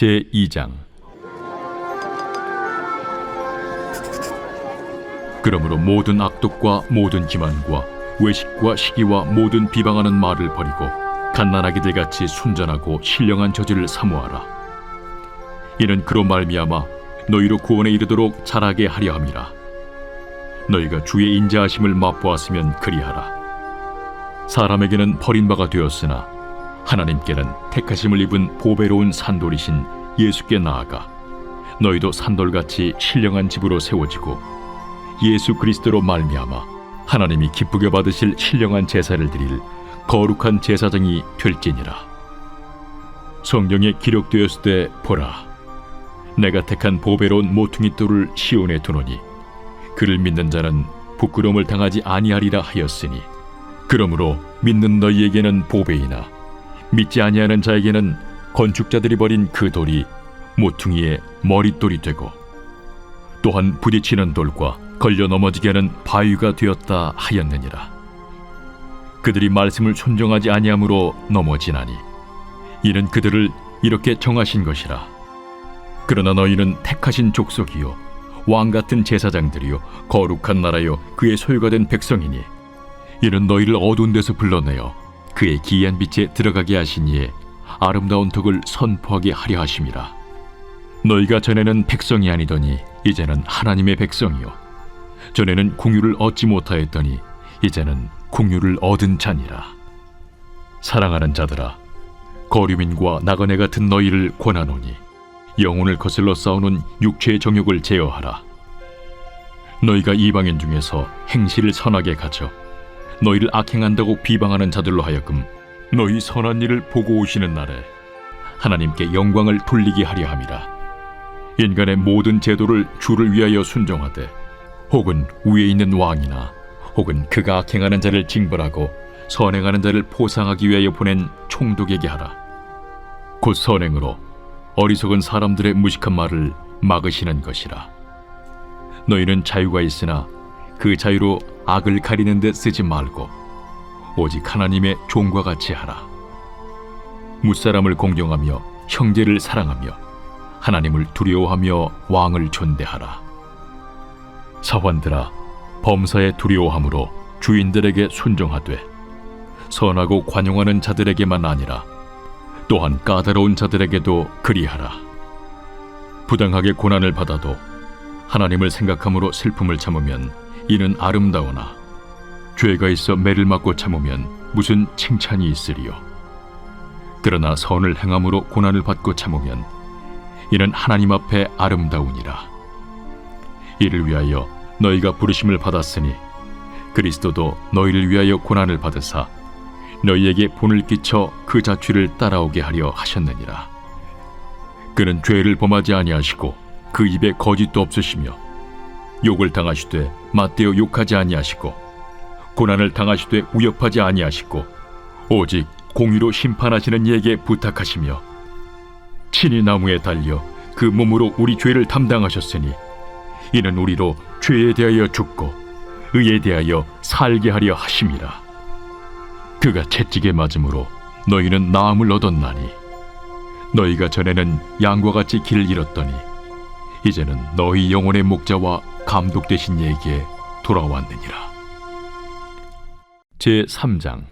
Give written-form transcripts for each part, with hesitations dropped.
제2장. 그러므로 모든 악독과 모든 기만과 외식과 시기와 모든 비방하는 말을 버리고 갓난아기들 같이 순전하고 신령한 저지를 사모하라. 이는 그로 말미암아 너희로 구원에 이르도록 자라게 하려 함이라. 너희가 주의 인자하심을 맛보았으면 그리하라. 사람에게는 버림바가 되었으나 하나님께는 택하심을 입은 보배로운 산돌이신 예수께 나아가 너희도 산돌같이 신령한 집으로 세워지고 예수 그리스도로 말미암아 하나님이 기쁘게 받으실 신령한 제사를 드릴 거룩한 제사장이 될지니라. 성경에 기록되었을 때 보라, 내가 택한 보배로운 모퉁이 돌을 시온에 두노니 그를 믿는 자는 부끄러움을 당하지 아니하리라 하였으니, 그러므로 믿는 너희에게는 보배이나 믿지 아니하는 자에게는 건축자들이 버린 그 돌이 모퉁이의 머릿돌이 되고 또한 부딪히는 돌과 걸려 넘어지게 하는 바위가 되었다 하였느니라. 그들이 말씀을 순종하지 아니함으로 넘어지나니 이는 그들을 이렇게 정하신 것이라. 그러나 너희는 택하신 족속이요 왕같은 제사장들이요 거룩한 나라요 그의 소유가 된 백성이니 이는 너희를 어두운 데서 불러내어 그의 기이한 빛에 들어가게 하신 이에 아름다운 덕을 선포하게 하려 하심이라. 너희가 전에는 백성이 아니더니 이제는 하나님의 백성이요 전에는 궁유를 얻지 못하였더니 이제는 궁유를 얻은 자니라. 사랑하는 자들아, 거류민과 나그네 같은 너희를 권하노니 영혼을 거슬러 싸우는 육체의 정욕을 제어하라. 너희가 이방인 중에서 행실을 선하게 가져 너희를 악행한다고 비방하는 자들로 하여금 너희 선한 일을 보고 오시는 날에 하나님께 영광을 돌리게 하려 함이라. 인간의 모든 제도를 주를 위하여 순종하되 혹은 위에 있는 왕이나 혹은 그가 악행하는 자를 징벌하고 선행하는 자를 보상하기 위하여 보낸 총독에게 하라. 곧 선행으로 어리석은 사람들의 무식한 말을 막으시는 것이라. 너희는 자유가 있으나 그 자유로 악을 가리는 데 쓰지 말고 오직 하나님의 종과 같이 하라. 무사람을 공경하며 형제를 사랑하며 하나님을 두려워하며 왕을 존대하라. 사환들아, 범사에 두려워함으로 주인들에게 순종하되 선하고 관용하는 자들에게만 아니라 또한 까다로운 자들에게도 그리하라. 부당하게 고난을 받아도 하나님을 생각함으로 슬픔을 참으면 이는 아름다우나 죄가 있어 매를 맞고 참으면 무슨 칭찬이 있으리요. 그러나 선을 행함으로 고난을 받고 참으면 이는 하나님 앞에 아름다우니라. 이를 위하여 너희가 부르심을 받았으니 그리스도도 너희를 위하여 고난을 받으사 너희에게 본을 끼쳐 그 자취를 따라오게 하려 하셨느니라. 그는 죄를 범하지 아니하시고 그 입에 거짓도 없으시며 욕을 당하시되 맞대어 욕하지 아니하시고 고난을 당하시되 위협하지 아니하시고 오직 공의로 심판하시는 이에게 부탁하시며 친히 나무에 달려 그 몸으로 우리 죄를 담당하셨으니 이는 우리로 죄에 대하여 죽고 의에 대하여 살게 하려 하심이라. 그가 채찍에 맞음으로 너희는 나음을 얻었나니 너희가 전에는 양과 같이 길을 잃었더니 이제는 너희 영혼의 목자와 감독 되신 이에게 돌아왔느니라. 제3장.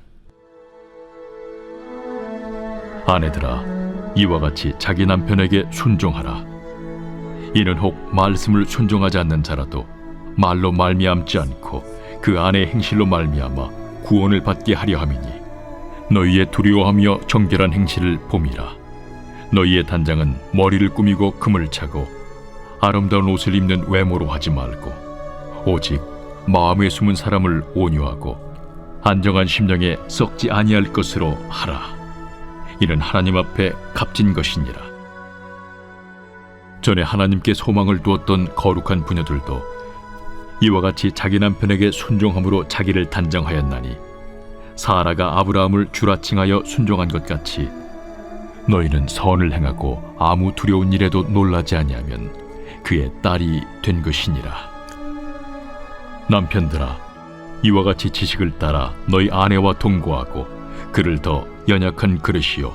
아내들아, 이와 같이 자기 남편에게 순종하라. 이는 혹 말씀을 순종하지 않는 자라도 말로 말미암지 않고 그 아내의 행실로 말미암아 구원을 받게 하려 함이니 너희의 두려워하며 정결한 행실을 봄이라. 너희의 단장은 머리를 꾸미고 금을 차고 아름다운 옷을 입는 외모로 하지 말고 오직 마음에 숨은 사람을 온유하고 안정한 심령에 썩지 아니할 것으로 하라. 이는 하나님 앞에 값진 것이니라. 전에 하나님께 소망을 두었던 거룩한 부녀들도 이와 같이 자기 남편에게 순종함으로 자기를 단정하였나니 사라가 아브라함을 주라칭하여 순종한 것 같이 너희는 선을 행하고 아무 두려운 일에도 놀라지 아니하면 그의 딸이 된 것이니라. 남편들아, 이와 같이 지식을 따라 너희 아내와 동거하고 그를 더 연약한 그릇이요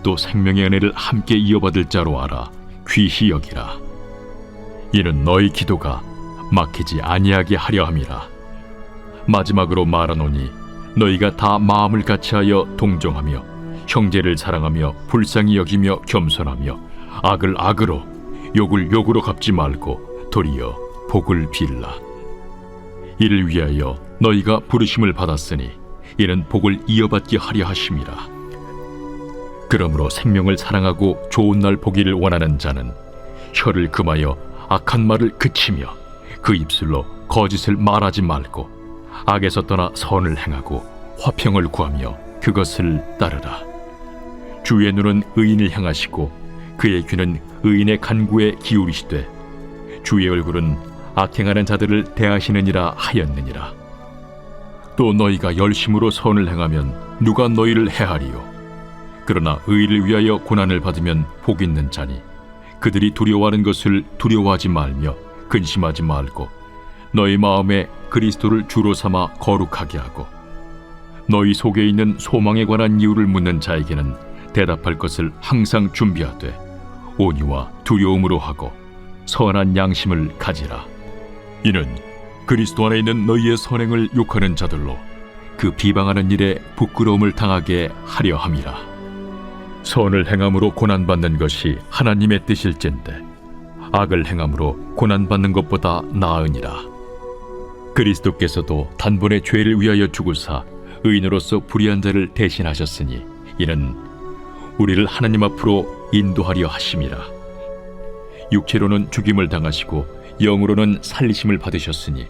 또 생명의 은혜를 함께 이어받을 자로 알아 귀히 여기라. 이는 너희 기도가 막히지 아니하게 하려 함이라. 마지막으로 말하노니 너희가 다 마음을 같이하여 동정하며 형제를 사랑하며 불쌍히 여기며 겸손하며 악을 악으로 욕을 욕으로 갚지 말고 도리어 복을 빌라. 이를 위하여 너희가 부르심을 받았으니 이는 복을 이어받게 하려 하심이라. 그러므로 생명을 사랑하고 좋은 날 보기를 원하는 자는 혀를 금하여 악한 말을 그치며 그 입술로 거짓을 말하지 말고 악에서 떠나 선을 행하고 화평을 구하며 그것을 따르라. 주의 눈은 의인을 향하시고 그의 귀는 의인의 간구에 기울이시되 주의 얼굴은 악행하는 자들을 대하시느니라 하였느니라. 또 너희가 열심으로 선을 행하면 누가 너희를 해하리요? 그러나 의를 위하여 고난을 받으면 복 있는 자니 그들이 두려워하는 것을 두려워하지 말며 근심하지 말고 너희 마음에 그리스도를 주로 삼아 거룩하게 하고 너희 속에 있는 소망에 관한 이유를 묻는 자에게는 대답할 것을 항상 준비하되 온유와 두려움으로 하고 선한 양심을 가지라. 이는 그리스도 안에 있는 너희의 선행을 욕하는 자들로 그 비방하는 일에 부끄러움을 당하게 하려 함이라. 선을 행함으로 고난받는 것이 하나님의 뜻일진데 악을 행함으로 고난받는 것보다 나으니라. 그리스도께서도 단번에 죄를 위하여 죽으사 의인으로서 불의한 자를 대신하셨으니 이는 우리를 하나님 앞으로 인도하려 하심이라. 육체로는 죽임을 당하시고 영으로는 살리심을 받으셨으니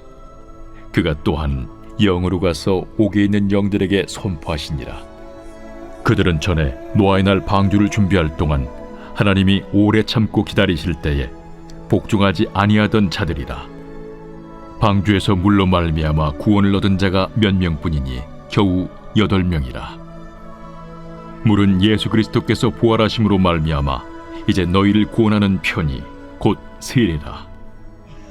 그가 또한 영으로 가서 옥에 있는 영들에게 선포하시니라. 그들은 전에 노아의 날 방주를 준비할 동안 하나님이 오래 참고 기다리실 때에 복종하지 아니하던 자들이라. 방주에서 물로 말미암아 구원을 얻은 자가 몇 명뿐이니 겨우 8명이라. 물은 예수 그리스도께서 부활하심으로 말미암아 이제 너희를 구원하는 편이 곧 세례라.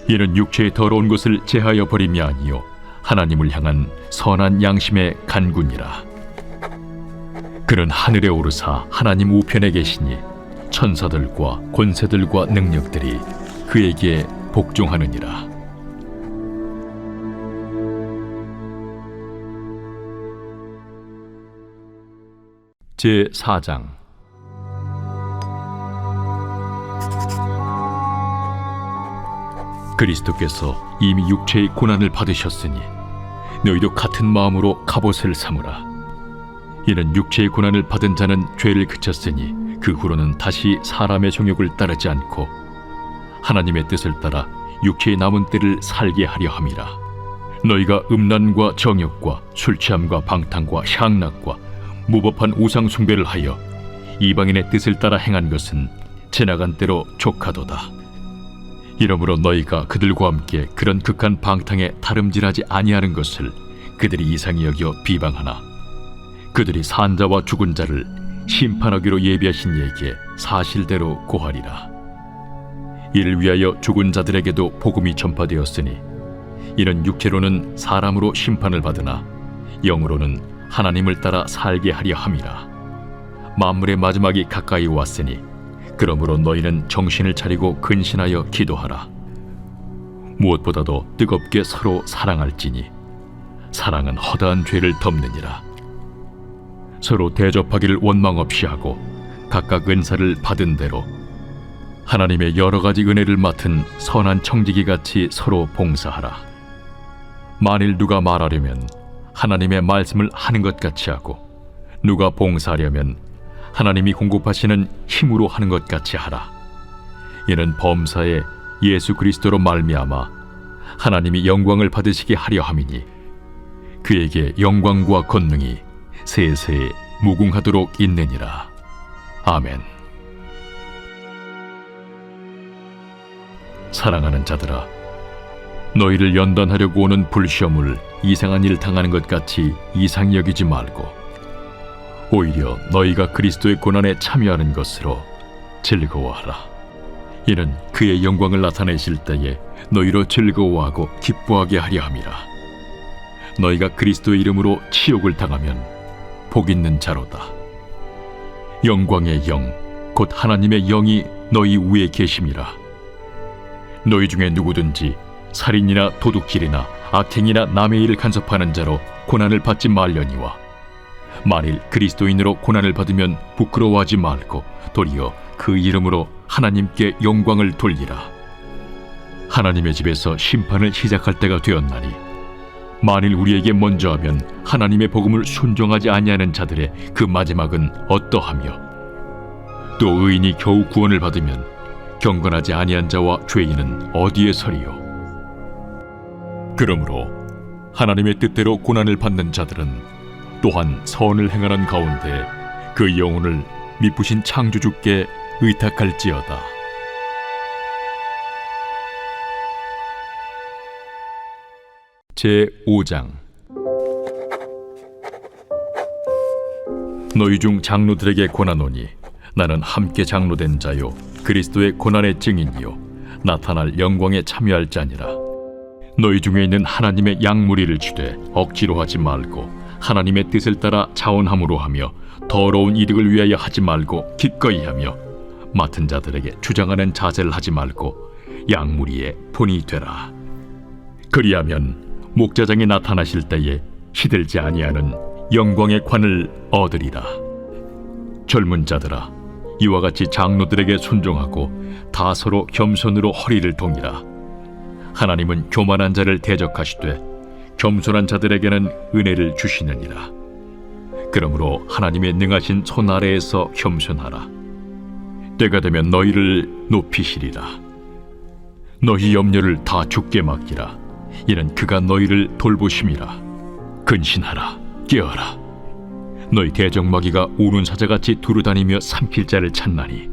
이는 육체의 더러운 것을 제하여 버림이 아니요 하나님을 향한 선한 양심의 간구니라. 그는 하늘에 오르사 하나님 우편에 계시니 천사들과 권세들과 능력들이 그에게 복종하느니라. 제4장. 그리스도께서 이미 육체의 고난을 받으셨으니 너희도 같은 마음으로 갑옷을 삼으라. 이는 육체의 고난을 받은 자는 죄를 그쳤으니 그 후로는 다시 사람의 정욕을 따르지 않고 하나님의 뜻을 따라 육체의 남은 때를 살게 하려 함이라. 너희가 음란과 정욕과 술취함과 방탕과 향락과 무법한 우상 숭배를 하여 이방인의 뜻을 따라 행한 것은 지나간 때로 족하도다. 이러므로 너희가 그들과 함께 그런 극한 방탕에 다름질하지 아니하는 것을 그들이 이상히 여겨 비방하나 그들이 산 자와 죽은 자를 심판하기로 예비하신 이에게 사실대로 고하리라. 이를 위하여 죽은 자들에게도 복음이 전파되었으니 이는 육체로는 사람으로 심판을 받으나 영으로는 하나님을 따라 살게 하려 함이라. 만물의 마지막이 가까이 왔으니 그러므로 너희는 정신을 차리고 근신하여 기도하라. 무엇보다도 뜨겁게 서로 사랑할지니 사랑은 허다한 죄를 덮느니라. 서로 대접하기를 원망 없이 하고 각각 은사를 받은 대로 하나님의 여러 가지 은혜를 맡은 선한 청지기 같이 서로 봉사하라. 만일 누가 말하려면 하나님의 말씀을 하는 것 같이 하고 누가 봉사하려면 하나님이 공급하시는 힘으로 하는 것 같이 하라. 이는 범사에 예수 그리스도로 말미암아 하나님이 영광을 받으시게 하려 함이니 그에게 영광과 권능이 세세 무궁하도록 있느니라. 아멘. 사랑하는 자들아, 너희를 연단하려고 오는 불시험을 이상한 일 당하는 것 같이 이상히 여기지 말고 오히려 너희가 그리스도의 고난에 참여하는 것으로 즐거워하라. 이는 그의 영광을 나타내실 때에 너희로 즐거워하고 기뻐하게 하려 함이라. 너희가 그리스도의 이름으로 치욕을 당하면 복 있는 자로다. 영광의 영 곧 하나님의 영이 너희 위에 계심이라. 너희 중에 누구든지 살인이나 도둑질이나 악행이나 남의 일을 간섭하는 자로 고난을 받지 말려니와 만일 그리스도인으로 고난을 받으면 부끄러워하지 말고 도리어 그 이름으로 하나님께 영광을 돌리라. 하나님의 집에서 심판을 시작할 때가 되었나니 만일 우리에게 먼저 하면 하나님의 복음을 순종하지 아니하는 자들의 그 마지막은 어떠하며 또 의인이 겨우 구원을 받으면 경건하지 아니한 자와 죄인은 어디에 서리요. 그러므로 하나님의 뜻대로 고난을 받는 자들은 또한 선을 행하는 가운데 그 영혼을 미쁘신 창조주께 의탁할지어다. 제5장. 너희 중 장로들에게 권하노니 나는 함께 장로된 자요 그리스도의 고난의 증인이요 나타날 영광에 참여할 자니라. 너희 중에 있는 하나님의 양무리를 주되 억지로 하지 말고 하나님의 뜻을 따라 자원함으로 하며 더러운 이득을 위하여 하지 말고 기꺼이 하며 맡은 자들에게 주장하는 자세를 하지 말고 양무리의 본이 되라. 그리하면 목자장이 나타나실 때에 시들지 아니하는 영광의 관을 얻으리라. 젊은 자들아, 이와 같이 장로들에게 순종하고 다 서로 겸손으로 허리를 동이라. 하나님은 교만한 자를 대적하시되 겸손한 자들에게는 은혜를 주시느니라. 그러므로 하나님의 능하신 손 아래에서 겸손하라. 때가 되면 너희를 높이시리라. 너희 염려를 다 주께 맡기라. 이는 그가 너희를 돌보심이라. 근신하라. 깨어라. 너희 대적마귀가 우는 사자같이 두루다니며 삼킬 자를 찾나니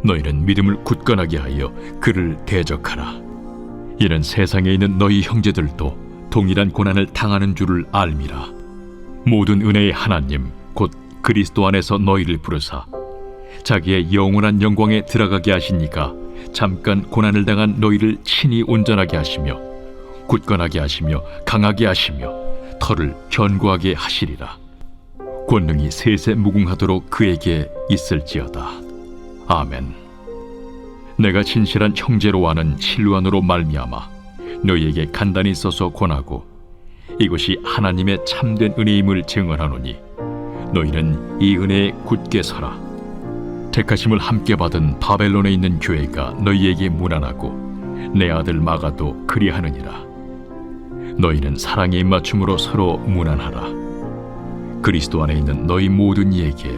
너희는 믿음을 굳건하게 하여 그를 대적하라. 이는 세상에 있는 너희 형제들도 동일한 고난을 당하는 줄을 알미라. 모든 은혜의 하나님 곧 그리스도 안에서 너희를 부르사 자기의 영원한 영광에 들어가게 하시니까 잠깐 고난을 당한 너희를 친히 온전하게 하시며 굳건하게 하시며 강하게 하시며 털을 견고하게 하시리라. 권능이 세세 무궁하도록 그에게 있을지어다. 아멘. 내가 진실한 형제로 아는 실루안으로 말미암아 너희에게 간단히 써서 권하고 이것이 하나님의 참된 은혜임을 증언하노니 너희는 이 은혜에 굳게 서라. 택하심을 함께 받은 바벨론에 있는 교회가 너희에게 문안하고 내 아들 마가도 그리하느니라. 너희는 사랑의 입맞춤으로 서로 문안하라. 그리스도 안에 있는 너희 모든 이에게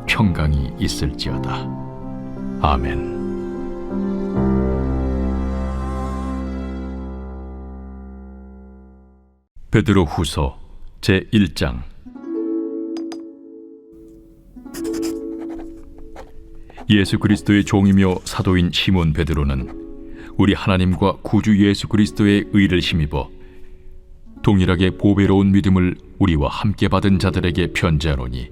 평강이 있을지어다. 아멘. 베드로 후서 제1장. 예수 그리스도의 종이며 사도인 시몬 베드로는 우리 하나님과 구주 예수 그리스도의 의를 힘입어 동일하게 보배로운 믿음을 우리와 함께 받은 자들에게 편지하노니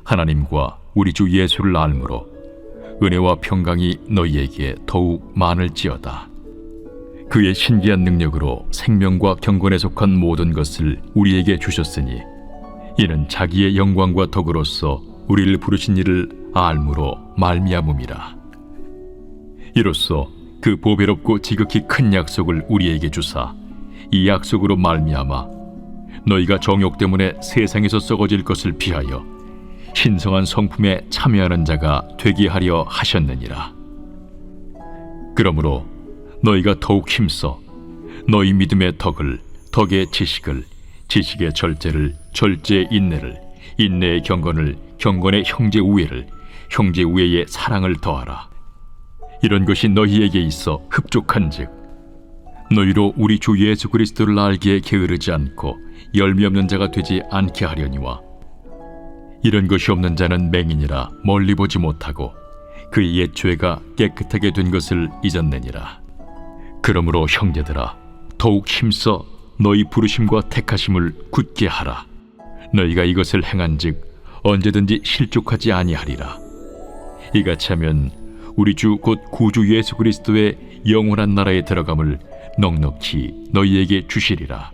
하나님과 우리 주 예수를 알므로 은혜와 평강이 너희에게 더욱 많을지어다. 그의 신기한 능력으로 생명과 경건에 속한 모든 것을 우리에게 주셨으니 이는 자기의 영광과 덕으로서 우리를 부르신 이를 알므로 말미암음이라. 이로써 그 보배롭고 지극히 큰 약속을 우리에게 주사 이 약속으로 말미암아 너희가 정욕 때문에 세상에서 썩어질 것을 피하여 신성한 성품에 참여하는 자가 되게 하려 하셨느니라. 그러므로 너희가 더욱 힘써 너희 믿음의 덕을, 덕의 지식을, 지식의 절제를, 절제의 인내를, 인내의 경건을, 경건의 형제 우애를, 형제 우애의 사랑을 더하라. 이런 것이 너희에게 있어 흡족한즉 너희로 우리 주 예수 그리스도를 알기에 게으르지 않고 열미 없는 자가 되지 않게 하려니와 이런 것이 없는 자는 맹인이라 멀리 보지 못하고 그의 옛 죄가 깨끗하게 된 것을 잊었느니라. 그러므로 형제들아 더욱 힘써 너희 부르심과 택하심을 굳게 하라. 너희가 이것을 행한즉 언제든지 실족하지 아니하리라. 이같이 하면 우리 주 곧 구주 예수 그리스도의 영원한 나라에 들어감을 넉넉히 너희에게 주시리라.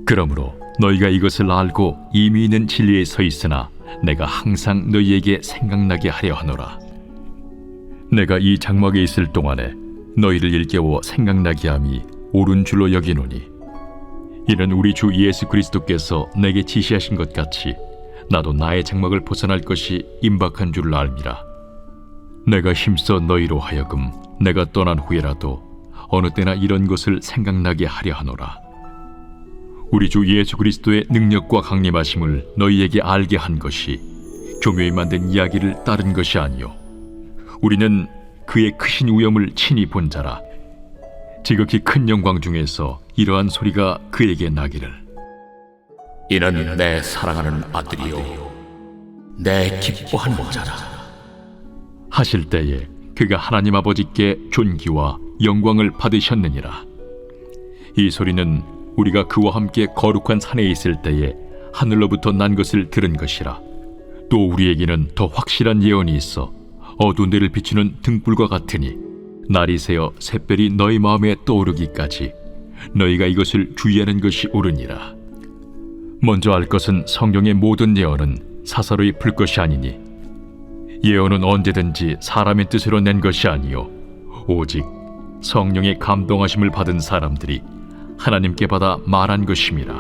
그러므로 너희가 이것을 알고 이미 있는 진리에 서 있으나 내가 항상 너희에게 생각나게 하려 하노라. 내가 이 장막에 있을 동안에 너희를 일깨워 생각나게 함이 옳은 줄로 여기노니, 이는 우리 주 예수 그리스도께서 내게 지시하신 것 같이 나도 나의 장막을 벗어날 것이 임박한 줄을 알미라. 내가 힘써 너희로 하여금 내가 떠난 후에라도 어느 때나 이런 것을 생각나게 하려 하노라. 우리 주 예수 그리스도의 능력과 강림하심을 너희에게 알게 한 것이 교묘히 만든 이야기를 따른 것이 아니요, 우리는 그의 크신 위엄을 친히 본 자라. 지극히 큰 영광 중에서 이러한 소리가 그에게 나기를, 이는 내 사랑하는 아들이요 내 기뻐하는 자라 하실 때에 그가 하나님 아버지께 존귀와 영광을 받으셨느니라. 이 소리는 우리가 그와 함께 거룩한 산에 있을 때에 하늘로부터 난 것을 들은 것이라. 또 우리에게는 더 확실한 예언이 있어 어두운 데를 비추는 등불과 같으니 날이 새어 샛별이 너희 마음에 떠오르기까지 너희가 이것을 주의하는 것이 옳으니라. 먼저 알 것은 성경의 모든 예언은 사사로이 풀 것이 아니니, 예언은 언제든지 사람의 뜻으로 낸 것이 아니요 오직 성령의 감동하심을 받은 사람들이 하나님께 받아 말한 것임이라.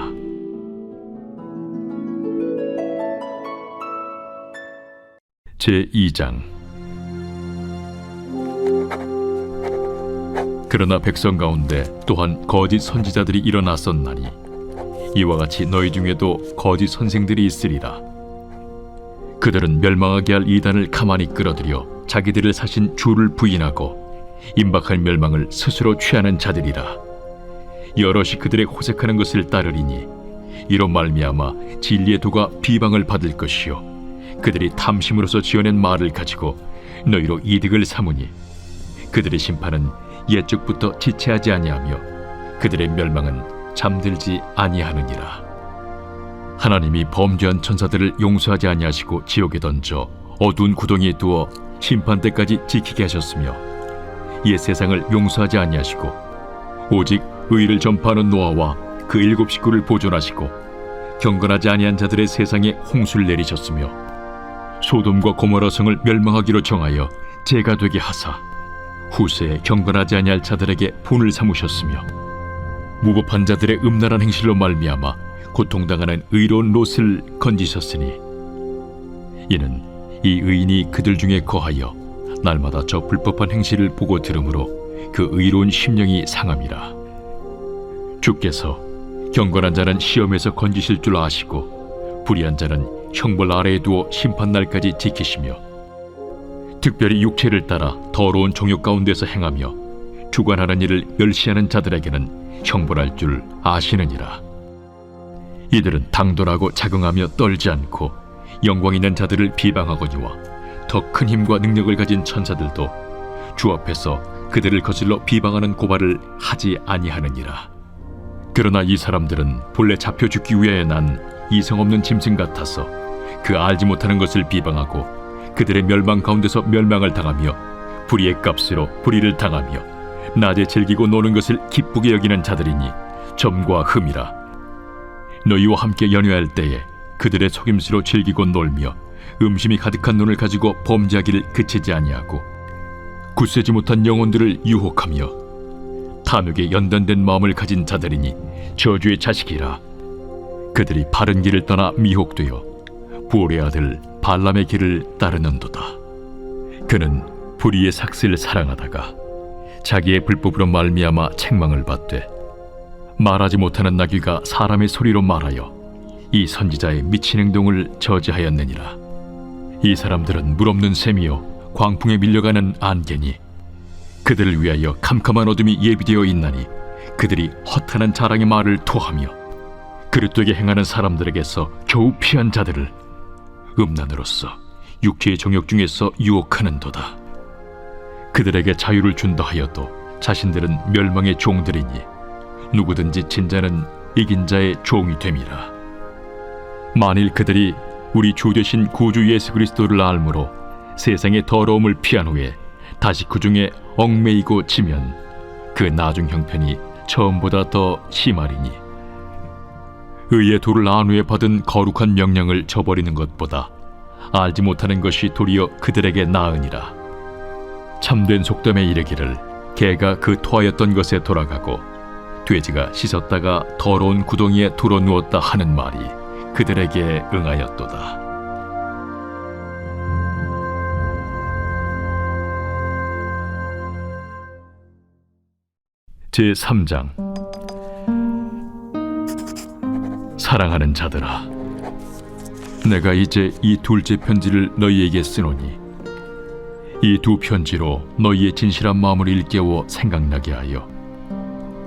제2장. 그러나 백성 가운데 또한 거짓 선지자들이 일어났었나니 이와 같이 너희 중에도 거짓 선생들이 있으리라. 그들은 멸망하게 할 이단을 가만히 끌어들여 자기들을 사신 주를 부인하고 임박할 멸망을 스스로 취하는 자들이라. 여럿이 그들의 호색하는 것을 따르리니 이로 말미암아 진리의 도가 비방을 받을 것이요, 그들이 탐심으로서 지어낸 말을 가지고 너희로 이득을 삼으니 그들의 심판은 옛적부터 지체하지 아니하며 그들의 멸망은 잠들지 아니하느니라. 하나님이 범죄한 천사들을 용서하지 아니하시고 지옥에 던져 어두운 구덩이에 두어 심판 때까지 지키게 하셨으며, 옛 세상을 용서하지 아니하시고 오직 의를 전파하는 노아와 그 7 식구를 보존하시고 경건하지 아니한 자들의 세상에 홍수를 내리셨으며, 소돔과 고모라 성을 멸망하기로 정하여 재가 되게 하사 후세에 경건하지 아니할 자들에게 분을 삼으셨으며, 무법한 자들의 음란한 행실로 말미암아 고통당하는 의로운 롯을 건지셨으니, 이는 이 의인이 그들 중에 거하여 날마다 저 불법한 행실을 보고 들으므로 그 의로운 심령이 상함이라. 주께서 경건한 자는 시험에서 건지실 줄 아시고 불의한 자는 형벌 아래에 두어 심판날까지 지키시며, 특별히 육체를 따라 더러운 종욕 가운데서 행하며 주관하는 일을 멸시하는 자들에게는 형벌할 줄 아시느니라. 이들은 당돌하고 자긍하며 떨지 않고 영광 있는 자들을 비방하거니와 더 큰 힘과 능력을 가진 천사들도 주 앞에서 그들을 거슬러 비방하는 고발을 하지 아니하느니라. 그러나 이 사람들은 본래 잡혀 죽기 위하여 난 이성 없는 짐승 같아서 그 알지 못하는 것을 비방하고 그들의 멸망 가운데서 멸망을 당하며 불의의 값으로 불의를 당하며 낮에 즐기고 노는 것을 기쁘게 여기는 자들이니 점과 흠이라. 너희와 함께 연회할 때에 그들의 속임수로 즐기고 놀며 음심이 가득한 눈을 가지고 범죄하기를 그치지 아니하고 굳세지 못한 영혼들을 유혹하며 탐욕에 연단된 마음을 가진 자들이니 저주의 자식이라. 그들이 바른 길을 떠나 미혹되어 보올의 아들 발람의 길을 따르는도다. 그는 불의의 삭슬을 사랑하다가 자기의 불법으로 말미암아 책망을 받되, 말하지 못하는 나귀가 사람의 소리로 말하여 이 선지자의 미친 행동을 저지하였느니라. 이 사람들은 물없는 샘이요 광풍에 밀려가는 안개니 그들을 위하여 캄캄한 어둠이 예비되어 있나니 그들이 허탄한 자랑의 말을 토하며 그릇되게 행하는 사람들에게서 겨우 피한 자들을 음란으로서 육체의 정욕 중에서 유혹하는도다. 그들에게 자유를 준다 하여도 자신들은 멸망의 종들이니 누구든지 진 자는 이긴 자의 종이 됨이라. 만일 그들이 우리 주 되신 구주 예수 그리스도를 알므로 세상의 더러움을 피한 후에 다시 그 중에 얽매이고 지면 그 나중 형편이 처음보다 더 심하리니, 의의 도를 안 후에 받은 거룩한 명령을 저버리는 것보다 알지 못하는 것이 도리어 그들에게 나으니라. 참된 속담에 이르기를 개가 그 토하였던 것에 돌아가고 돼지가 씻었다가 더러운 구덩이에 돌아 누웠다 하는 말이 그들에게 응하였도다. 제3장. 사랑하는 자들아, 내가 이제 이 둘째 편지를 너희에게 쓰노니 이 두 편지로 너희의 진실한 마음을 일깨워 생각나게 하여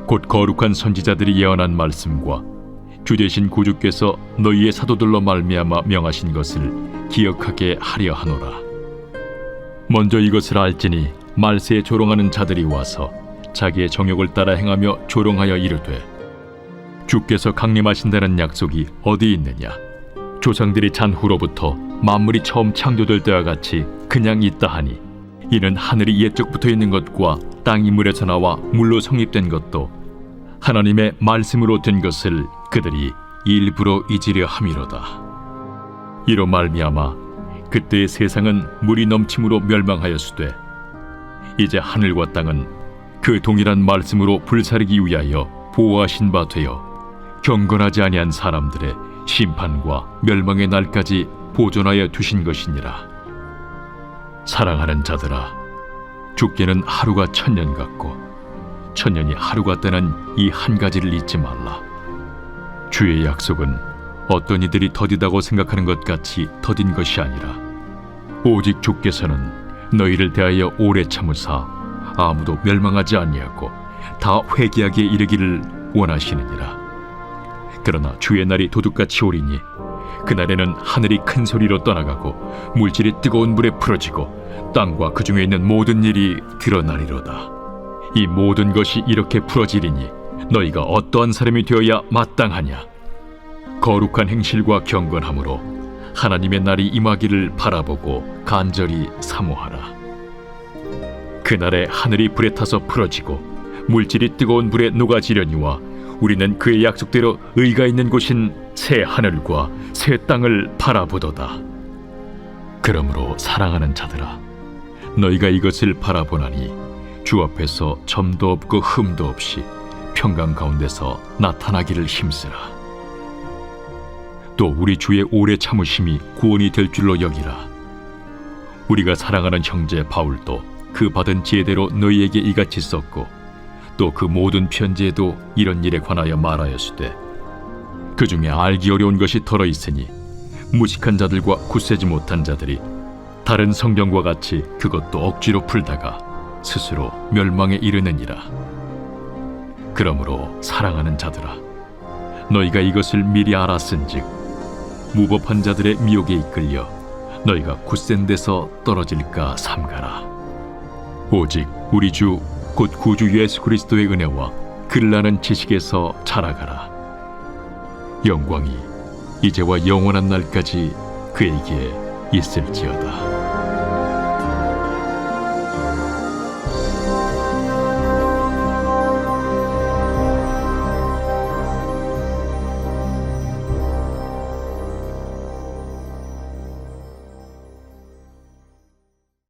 곧 거룩한 선지자들이 예언한 말씀과 주 되신 구주께서 너희의 사도들로 말미암아 명하신 것을 기억하게 하려 하노라. 먼저 이것을 알지니 말세에 조롱하는 자들이 와서 자기의 정욕을 따라 행하며 조롱하여 이르되 주께서 강림하신다는 약속이 어디 있느냐? 조상들이 잔 후로부터 만물이 처음 창조될 때와 같이 그냥 있다 하니 이는 하늘이 옛적부터 있는 것과 땅이 물에서 나와 물로 성립된 것도 하나님의 말씀으로 된 것을 그들이 일부러 잊으려 함이로다. 이로 말미암아 그때의 세상은 물이 넘침으로 멸망하였으되 이제 하늘과 땅은 그 동일한 말씀으로 불사르기 위하여 보호하신 바 되어 경건하지 아니한 사람들의 심판과 멸망의 날까지 보존하여 두신 것이니라. 사랑하는 자들아, 주께는 하루가 천년 같고 천년이 하루 같다는 이 한 가지를 잊지 말라. 주의 약속은 어떤 이들이 더디다고 생각하는 것 같이 더딘 것이 아니라 오직 주께서는 너희를 대하여 오래 참으사 아무도 멸망하지 아니하고 다 회개하기에 이르기를 원하시느니라. 그러나 주의 날이 도둑같이 오리니 그날에는 하늘이 큰 소리로 떠나가고 물질이 뜨거운 불에 풀어지고 땅과 그 중에 있는 모든 일이 드러나리로다. 이 모든 것이 이렇게 풀어지리니 너희가 어떠한 사람이 되어야 마땅하냐? 거룩한 행실과 경건함으로 하나님의 날이 임하기를 바라보고 간절히 사모하라. 그날에 하늘이 불에 타서 풀어지고 물질이 뜨거운 불에 녹아지려니와 우리는 그의 약속대로 의가 있는 곳인 새 하늘과 새 땅을 바라보도다. 그러므로 사랑하는 자들아, 너희가 이것을 바라보나니 주 앞에서 점도 없고 흠도 없이 평강 가운데서 나타나기를 힘쓰라. 또 우리 주의 오래 참으심이 구원이 될 줄로 여기라. 우리가 사랑하는 형제 바울도 그 받은 지혜대로 너희에게 이같이 썼고 또 그 모든 편지에도 이런 일에 관하여 말하였으되 그 중에 알기 어려운 것이 덜어 있으니 무식한 자들과 굳세지 못한 자들이 다른 성경과 같이 그것도 억지로 풀다가 스스로 멸망에 이르느니라. 그러므로 사랑하는 자들아, 너희가 이것을 미리 알았은즉 무법한 자들의 미혹에 이끌려 너희가 굳센 데서 떨어질까 삼가라. 오직 우리 주 곧 구주 예수 그리스도의 은혜와 그를 아는 지식에서 자라가라. 영광이 이제와 영원한 날까지 그에게 있을지어다.